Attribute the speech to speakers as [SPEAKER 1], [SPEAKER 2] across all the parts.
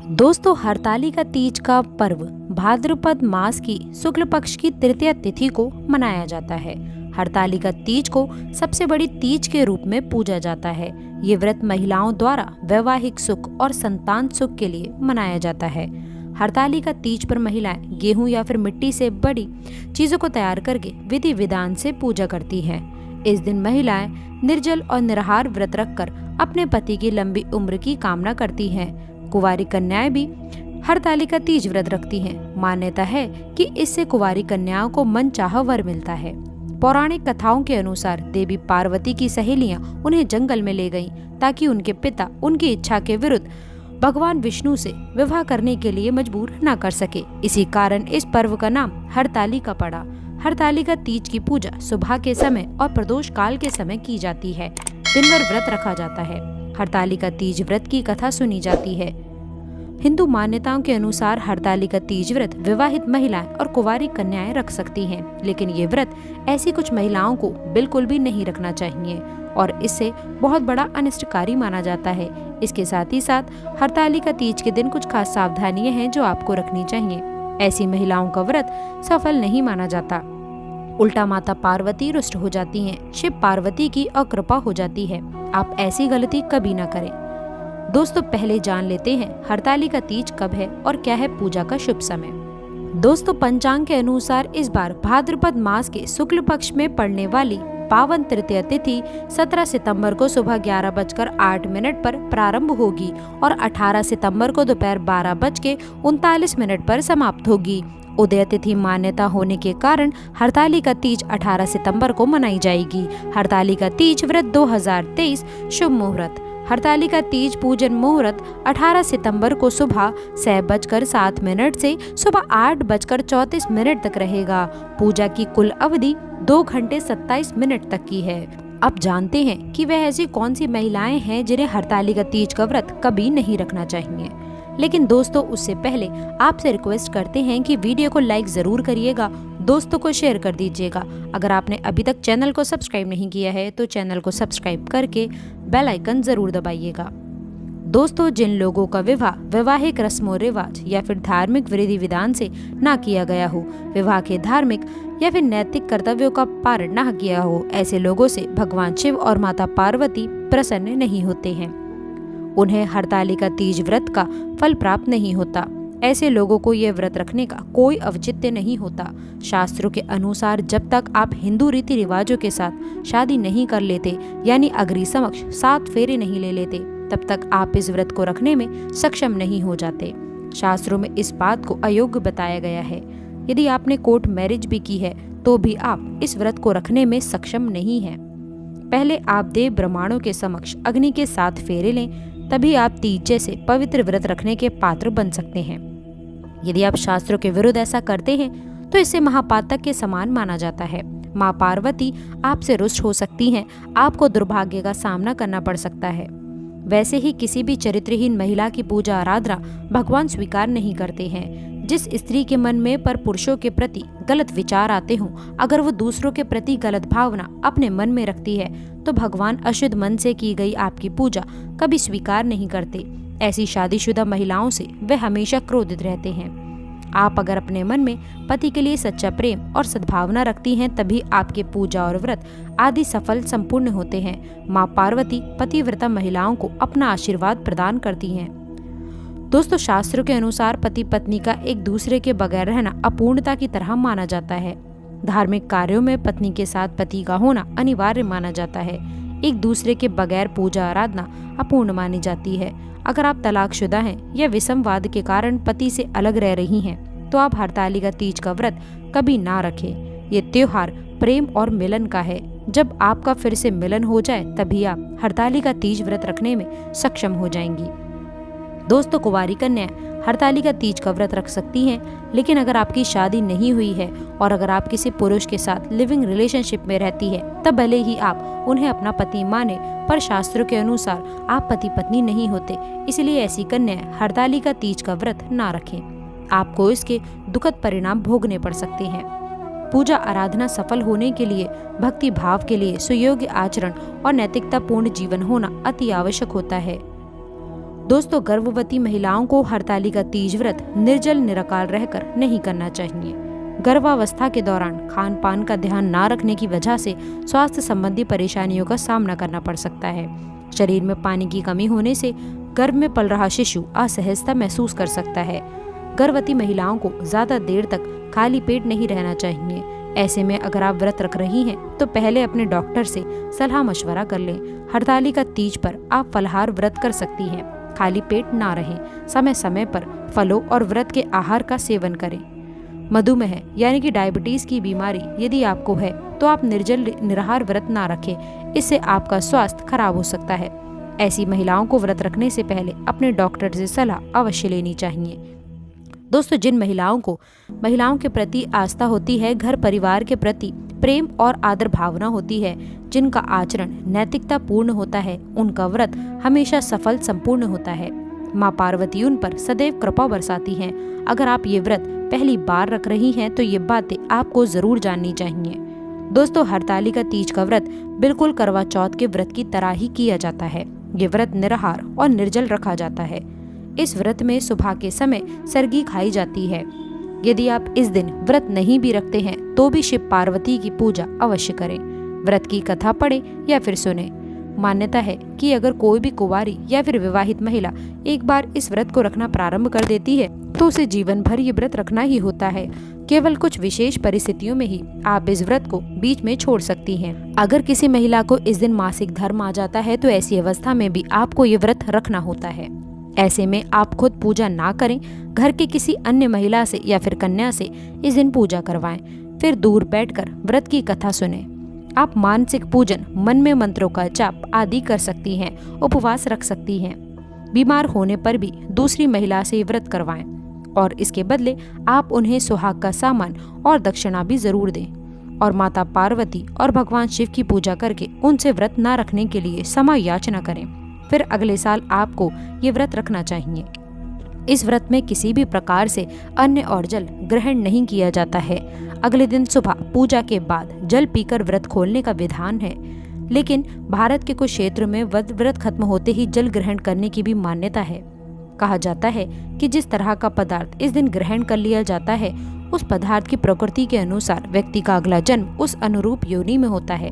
[SPEAKER 1] दोस्तों, हरतालिका तीज का पर्व भाद्रपद मास की शुक्ल पक्ष की तृतीया तिथि को मनाया जाता है। हरतालिका तीज को सबसे बड़ी तीज के रूप में पूजा जाता है। ये व्रत महिलाओं द्वारा वैवाहिक सुख और संतान सुख के लिए मनाया जाता है। हरतालिका तीज पर महिलाएं गेहूं या फिर मिट्टी से बड़ी चीजों को तैयार करके विधि विधान से पूजा करती हैं। इस दिन महिलाएं निर्जल और निराहार व्रत रखकर अपने पति की लंबी उम्र की कामना करती हैं। कुंवारी कन्याएं भी हरतालिका तीज व्रत रखती हैं। मान्यता है कि इससे कुंवारी कन्याओं को मनचाहा वर मिलता है। पौराणिक कथाओं के अनुसार देवी पार्वती की सहेलियां उन्हें जंगल में ले गईं ताकि उनके पिता उनकी इच्छा के विरुद्ध भगवान विष्णु से विवाह करने के लिए मजबूर न कर सके। इसी कारण इस पर्व का नाम हरतालिका पड़ा। हरतालिका तीज की पूजा सुबह के समय और प्रदोष काल के समय की जाती है। दिन भर व्रत रखा जाता है। हरतालिका तीज व्रत की कथा सुनी जाती है। हिंदू मान्यताओं के अनुसार हरतालिका तीज व्रत विवाहित महिलाएं और कुंवारी कन्याएं रख सकती हैं, लेकिन ये व्रत ऐसी कुछ महिलाओं को बिल्कुल भी नहीं रखना चाहिए और इससे बहुत बड़ा अनिष्टकारी माना जाता है। इसके साथ ही साथ हरतालिका तीज के दिन कुछ खास सावधानियां हैं जो आपको रखनी चाहिए। ऐसी महिलाओं का व्रत सफल नहीं माना जाता। उल्टा माता पार्वती रुष्ट हो जाती हैं, शिव पार्वती की अकृपा हो जाती है। आप ऐसी गलती कभी ना करें। दोस्तों, पहले जान लेते हैं हरतालिका तीज कब है और क्या है पूजा का शुभ समय। दोस्तों, पंचांग के अनुसार इस बार भाद्रपद मास के शुक्ल पक्ष में पड़ने वाली पावन तृतीया तिथि 17 सितंबर को सुबह 11:08 पर प्रारंभ होगी और 18 सितंबर को दोपहर 12:39 पर समाप्त होगी। उदय तिथि मान्यता होने के कारण हरतालिका तीज 18 सितंबर को मनाई जाएगी। हरतालिका तीज व्रत 2023 शुभ मुहूर्त। हरतालिका तीज पूजन मुहूर्त 18 सितंबर को सुबह 6:07 से सुबह 8:34 तक रहेगा। पूजा की कुल अवधि 2 घंटे 27 मिनट तक की है। अब जानते हैं कि वह ऐसी कौन सी महिलाएं हैं जिन्हें हरतालिका तीज का व्रत कभी नहीं रखना चाहिए। लेकिन दोस्तों, उससे पहले आपसे रिक्वेस्ट करते हैं कि वीडियो को लाइक जरूर करिएगा, दोस्तों को शेयर कर दीजिएगा। अगर आपने अभी तक चैनल को सब्सक्राइब नहीं किया है तो चैनल को सब्सक्राइब करके बेल आइकन जरूर दबाइएगा। दोस्तों, जिन लोगों का विवाह वैवाहिक रस्मों रिवाज या फिर धार्मिक विधि विधान से ना किया गया हो, विवाह के धार्मिक या फिर नैतिक कर्तव्यों का पालन ना किया हो, ऐसे लोगों से भगवान शिव और माता पार्वती प्रसन्न नहीं होते हैं। उन्हें हरतालिका तीज व्रत का फल प्राप्त नहीं होता। ऐसे लोगों को ये व्रत रखने का कोई औचित्य नहीं होता। शास्त्रों के अनुसार जब तक आप हिंदू रीति रिवाजों के साथ शादी नहीं कर लेते, यानी अग्नि समक्ष 7 फेरे नहीं ले लेते, तब तक आप इस व्रत को रखने में सक्षम नहीं हो जाते। शास्त्रों में इस बात को अयोग्य बताया गया है। यदि आपने कोर्ट मैरिज भी की है तो भी आप इस व्रत को रखने में सक्षम नहीं हैं। पहले आप देव ब्राह्मणों के समक्ष अग्नि के 7 फेरे लें, तभी आप तीज जैसे पवित्र व्रत रखने के पात्र बन सकते हैं। यदि आप शास्त्रों के विरुद्ध ऐसा करते हैं तो इसे महापातक के समान माना जाता है। माँ पार्वती आपसे रुष्ट हो सकती हैं, आपको दुर्भाग्य का सामना करना पड़ सकता है। वैसे ही किसी भी चरित्रहीन महिला की पूजा आराधना भगवान स्वीकार नहीं करते हैं। जिस स्त्री के मन में पर पुरुषों के प्रति गलत विचार आते हों, अगर वो दूसरों के प्रति गलत भावना अपने मन में रखती है तो भगवान अशुद्ध मन से की गई आपकी पूजा कभी स्वीकार नहीं करते। ऐसी शादीशुदा महिलाओं से वे हमेशा क्रोधित रहते हैं। आप अगर अपने मन में पति के लिए सच्चा प्रेम और सद्भावना रखती हैं, तभी आपके पूजा और व्रत आदि सफल संपूर्ण होते हैं। माँ पार्वती पतिव्रता महिलाओं को अपना आशीर्वाद प्रदान करती हैं। दोस्तों, शास्त्रों के अनुसार पति पत्नी का एक दूसरे के बगैर रहना अपूर्णता की तरह माना जाता है। धार्मिक कार्यों में पत्नी के साथ पति का होना अनिवार्य माना जाता है। एक दूसरे के बगैर पूजा आराधना अपूर्ण मानी जाती है। अगर आप तलाकशुदा हैं या विषमवाद के कारण पति से अलग रह रही हैं, तो आप हरतालिका तीज का व्रत कभी ना रखें। ये त्योहार प्रेम और मिलन का है। जब आपका फिर से मिलन हो जाए तभी आप हरतालिका तीज व्रत रखने में सक्षम हो जाएंगी। दोस्तों, कुंवारी कन्या हरतालिका तीज का व्रत रख सकती हैं, लेकिन अगर आपकी शादी नहीं हुई है और अगर आप किसी पुरुष के साथ लिविंग रिलेशनशिप में रहती है, तब भले ही आप उन्हें अपना पति माने, पर शास्त्रों के अनुसार आप पति पत्नी नहीं होते। इसलिए ऐसी कन्या हरतालिका तीज का व्रत ना रखें। आपको इसके दुखद परिणाम भोगने पड़ सकते हैं। पूजा आराधना सफल होने के लिए, भक्ति भाव के लिए सुयोग्य आचरण और नैतिकता पूर्ण जीवन होना अति आवश्यक होता है। दोस्तों, गर्भवती महिलाओं को हरतालिका तीज व्रत निर्जल निराकार रहकर नहीं करना चाहिए। गर्भावस्था के दौरान खान पान का ध्यान ना रखने की वजह से स्वास्थ्य संबंधी परेशानियों का सामना करना पड़ सकता है। शरीर में पानी की कमी होने से गर्भ में पल रहा शिशु असहजता महसूस कर सकता है। गर्भवती महिलाओं को ज्यादा देर तक खाली पेट नहीं रहना चाहिए। ऐसे में अगर आप व्रत रख रही हैं तो पहले अपने डॉक्टर से सलाह मशवरा कर लें। हरतालिका तीज पर आप फलाहार व्रत कर सकती हैं। खाली पेट ना रहें। समय समय पर फलों और व्रत के आहार का सेवन करें। मधुमेह यानी कि डायबिटीज की बीमारी यदि आपको है तो आप निर्जल निराहार व्रत ना रखें। इससे आपका स्वास्थ्य खराब हो सकता है। ऐसी महिलाओं को व्रत रखने से पहले अपने डॉक्टर से सलाह अवश्य लेनी चाहिए। दोस्तों, जिन महिलाओं के प्रति आस्था होती है, घर परिवार के प्रति प्रेम और आदर भावना होती है, जिनका आचरण नैतिकता पूर्ण होता है, उनका व्रत हमेशा सफल संपूर्ण होता है। माँ पार्वती उन पर सदैव कृपा बरसाती हैं। अगर आप ये व्रत पहली बार रख रही हैं तो ये बातें आपको जरूर जाननी चाहिए। दोस्तों, हरतालिका तीज का व्रत बिल्कुल करवा चौथ के व्रत की तरह ही किया जाता है। ये व्रत निराहार और निर्जल रखा जाता है। इस व्रत में सुबह के समय सरगी खाई जाती है। यदि आप इस दिन व्रत नहीं भी रखते हैं तो भी शिव पार्वती की पूजा अवश्य करें। व्रत की कथा पढ़ें या फिर सुने। मान्यता है कि अगर कोई भी कुंवारी या फिर विवाहित महिला एक बार इस व्रत को रखना प्रारंभ कर देती है तो उसे जीवन भर ये व्रत रखना ही होता है। केवल कुछ विशेष परिस्थितियों में ही आप इस व्रत को बीच में छोड़ सकती हैं। अगर किसी महिला को इस दिन मासिक धर्म आ जाता है तो ऐसी अवस्था में भी आपको ये व्रत रखना होता है। ऐसे में आप खुद पूजा ना करें, घर के किसी अन्य महिला से या फिर कन्या से इस दिन पूजा करवाएं। फिर दूर बैठकर व्रत की कथा सुनें। आप मानसिक पूजन, मन में मंत्रों का जाप आदि कर सकती हैं। उपवास रख सकती हैं। बीमार होने पर भी दूसरी महिला से व्रत करवाएं और इसके बदले आप उन्हें सुहाग का सामान और दक्षिणा भी जरूर दें। और माता पार्वती और भगवान शिव की पूजा करके उनसे व्रत ना रखने के लिए क्षमा याचना करें। फिर अगले साल आपको ये व्रत रखना चाहिए। इस व्रत में किसी भी प्रकार से अन्न और जल ग्रहण नहीं किया जाता है। अगले दिन सुबह पूजा के बाद जल पीकर व्रत खोलने का विधान है। लेकिन भारत के कुछ क्षेत्र में व्रत खत्म होते ही जल ग्रहण करने की भी मान्यता है। कहा जाता है कि जिस तरह का पदार्थ इस दिन ग्रहण कर लिया जाता है, उस पदार्थ की प्रकृति के अनुसार व्यक्ति का अगला जन्म उस अनुरूप योनि में होता है।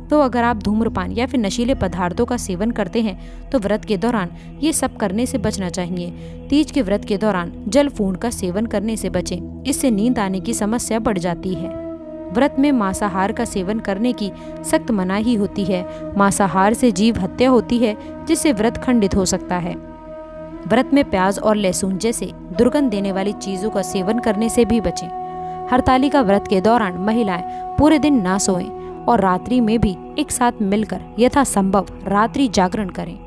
[SPEAKER 1] तो अगर आप धूम्रपान या फिर नशीले पदार्थों का सेवन करते हैं तो व्रत के दौरान ये सब करने से बचना चाहिए। तीज के व्रत के दौरान जल फूंड का सेवन करने से बचें। इससे नींद आने की समस्या बढ़ जाती है। व्रत में मांसाहार का सेवन करने की सख्त मनाही होती है। मांसाहार से जीव हत्या होती है, जिससे व्रत खंडित हो सकता है। व्रत में प्याज और लहसुन जैसे दुर्गंध देने वाली चीजों का सेवन करने से भी बचें। हरतालिका व्रत के दौरान महिलाएं पूरे दिन ना सोएं और रात्रि में भी एक साथ मिलकर यथासंभव रात्रि जागरण करें।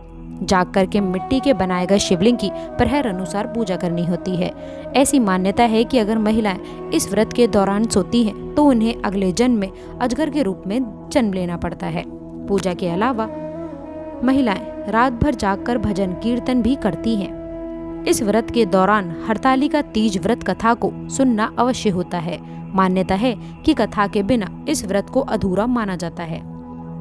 [SPEAKER 1] जाग करके मिट्टी के बनाए गए शिवलिंग की प्रहर अनुसार पूजा करनी होती है। ऐसी मान्यता है कि अगर महिलाएं इस व्रत के दौरान सोती हैं तो उन्हें अगले जन्म में अजगर के रूप में जन्म लेना पड़ता है। पूजा के अलावा महिलाएं रात भर जागकर भजन कीर्तन भी करती हैं। इस व्रत के दौरान हरतालिका तीज व्रत कथा को सुनना अवश्य होता है। मान्यता है कि कथा के बिना इस व्रत को अधूरा माना जाता है।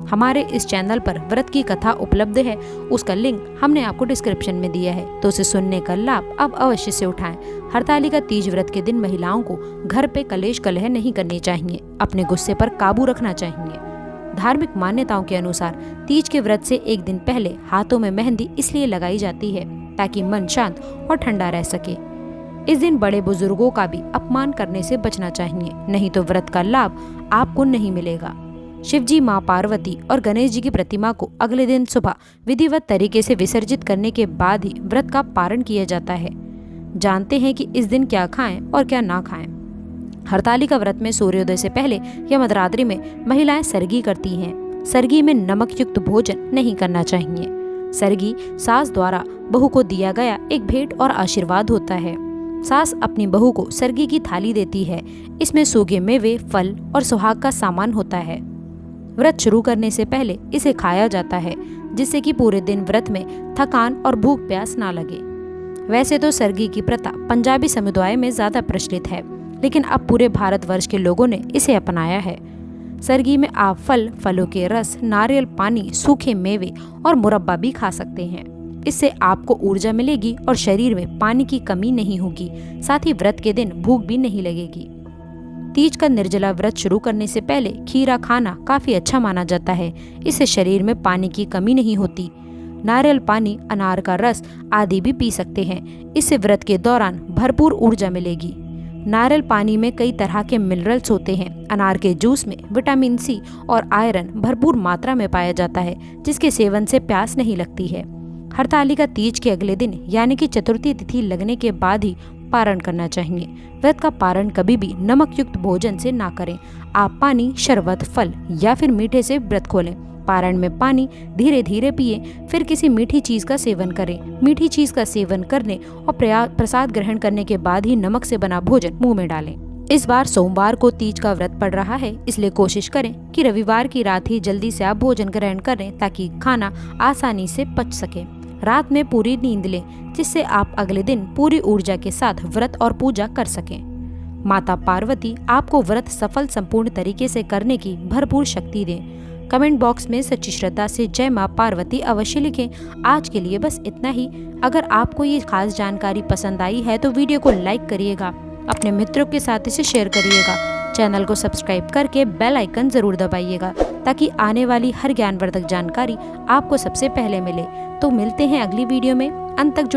[SPEAKER 1] हमारे इस चैनल पर व्रत की कथा उपलब्ध है। उसका लिंक हमने आपको डिस्क्रिप्शन में दिया है, तो उसे सुनने का लाभ अब अवश्य से उठाएं। हरतालिका तीज व्रत के दिन महिलाओं को घर पे कलेश कलह नहीं करनी चाहिए। अपने गुस्से पर काबू रखना चाहिए। धार्मिक मान्यताओं के अनुसार तीज के व्रत से एक दिन पहले हाथों में मेहंदी इसलिए लगाई जाती है ताकि मन शांत और ठंडा रह सके। इस दिन बड़े बुजुर्गों का भी अपमान करने से बचना चाहिए, नहीं तो व्रत का लाभ आपको नहीं मिलेगा। शिवजी, माँ पार्वती और गणेश जी की प्रतिमा को अगले दिन सुबह विधिवत तरीके से विसर्जित करने के बाद ही व्रत का पारण किया जाता है। जानते हैं कि इस दिन क्या खाएं और क्या ना खाएं। हरतालिका व्रत में सूर्योदय से पहले या मध्यरात्रि में महिलाएं सरगी करती हैं। सरगी में नमक युक्त भोजन नहीं करना चाहिए। सरगी सास द्वारा बहू को दिया गया एक भेंट और आशीर्वाद होता है। सास अपनी बहू को सरगी की थाली देती है। इसमें सूखे मेवे, फल और सुहाग का सामान होता है। व्रत शुरू करने से पहले इसे खाया जाता है, जिससे कि पूरे दिन व्रत में थकान और भूख प्यास ना लगे। वैसे तो सरगी की प्रथा पंजाबी समुदाय में ज्यादा प्रचलित है, लेकिन अब पूरे भारतवर्ष के लोगों ने इसे अपनाया है। सरगी में आप फल, फलों के रस, नारियल पानी, सूखे मेवे और मुरब्बा भी खा सकते हैं। इससे आपको ऊर्जा मिलेगी और शरीर में पानी की कमी नहीं होगी। साथ ही व्रत के दिन भूख भी नहीं लगेगी। तीज का निर्जला व्रत शुरू करने से पहले खीरा खाना काफी अच्छा माना जाता है। इससे शरीर में पानी की कमी नहीं होती। नारियल पानी, अनार का रस आदि भी पी सकते हैं। इससे व्रत के दौरान भरपूर ऊर्जा मिलेगी। नारियल पानी में कई तरह के मिनरल्स होते हैं। अनार के जूस में विटामिन सी और आयरन भरपूर मात्रा में पाया जाता है, जिसके सेवन से प्यास नहीं लगती है। हरतालिका तीज के अगले दिन यानी कि चतुर्थी तिथि लगने के बाद ही पारण करना चाहिए। व्रत का पारण कभी भी नमक युक्त भोजन से ना करें। आप पानी, शरबत, फल या फिर मीठे से व्रत खोलें। पारण में पानी धीरे धीरे पिए, फिर किसी मीठी चीज का सेवन करें। मीठी चीज का सेवन करने और प्रसाद ग्रहण करने के बाद ही नमक से बना भोजन मुंह में डालें। इस बार सोमवार को तीज का व्रत पड़ रहा है, इसलिए कोशिश करें कि रविवार की रात ही जल्दी से आप भोजन ग्रहण करें ताकि खाना आसानी से पच सके। रात में पूरी नींद लें, जिससे आप अगले दिन पूरी ऊर्जा के साथ व्रत और पूजा कर सकें। माता पार्वती आपको व्रत सफल संपूर्ण तरीके से करने की भरपूर शक्ति दें। कमेंट बॉक्स में सच्ची श्रद्धा से जय मां पार्वती अवश्य लिखें। आज के लिए बस इतना ही। अगर आपको ये खास जानकारी पसंद आई है तो वीडियो को लाइक करिएगा, अपने मित्रों के साथ इसे शेयर करिएगा। चैनल को सब्सक्राइब करके बेल आइकन जरूर दबाइएगा ताकि आने वाली हर ज्ञानवर्धक जानकारी आपको सबसे पहले मिले। तो मिलते हैं अगली वीडियो में। अंत तक जुड़े